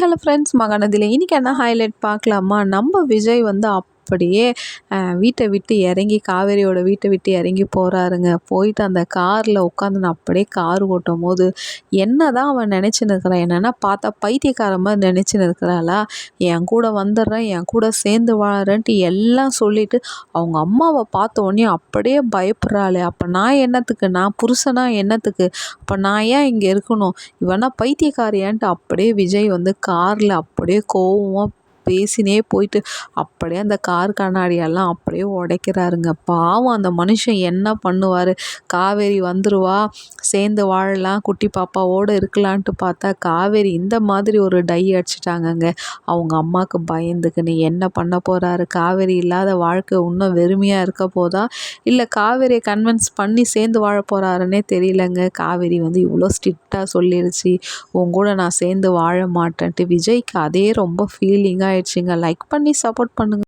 Hello friends, மகாநதியில இன்னைக்கு என்ன highlight பார்க்கலாமா? நம்ம விஜய் வந்து அப்படியே வீட்டை விட்டு இறங்கி காவேரியோட வீட்டை விட்டு இறங்கி போகிறாருங்க. போயிட்டு அந்த காரில் உட்காந்துன்னு அப்படியே கார் ஓட்டும் போது என்னதான் அவன் நினச்சின்னு இருக்கிறான், என்னென்னா பார்த்தா பைத்தியக்கார மாதிரி நினச்சின்னு இருக்கிறாளா? என் கூட வந்துடுறேன், என் கூட சேர்ந்து வாழறேன்ட்டு எல்லாம் சொல்லிட்டு அவங்க அம்மாவை பார்த்த உடனே அப்படியே பயப்படுறாளே. அப்போ நான் என்னத்துக்கு, நான் புருஷனா என்னத்துக்கு, அப்போ நான் ஏன் இங்கே இருக்கணும், இவனா பைத்தியக்காரியான்ட்டு அப்படியே விஜய் வந்து காரில் அப்படியே கோவமாக பேசினே போயிட்டு அப்படியே அந்த கார் கண்ணாடியெல்லாம் அப்படியே உடைக்கிறாருங்க. பாவம் அந்த மனுஷன் என்ன பண்ணுவார்? காவேரி வந்துருவா, சேர்ந்து வாழலாம், குட்டி பாப்பாவோடு இருக்கலான்ட்டு பார்த்தா காவேரி இந்த மாதிரி ஒரு டை அடிச்சிட்டாங்கங்க. அவங்க அம்மாவுக்கு பயந்துக்குன்னு என்ன பண்ண போகிறாரு? காவேரி இல்லாத வாழ்க்கை இன்னும் வெறுமையாக இருக்க போதா, இல்லை காவேரியை கன்வின்ஸ் பண்ணி சேர்ந்து வாழ போகிறாருன்னே தெரியலங்க. காவேரி வந்து இவ்வளோ ஸ்ட்ரிக்டாக சொல்லிடுச்சு, உன் கூட நான் சேர்ந்து வாழ மாட்டேன்ட்டு. விஜய்க்கு அதே ரொம்ப ஃபீலிங்காக ஆயிடுச்சுங்க. லைக் பண்ணி சப்போர்ட் பண்ணுங்கள்.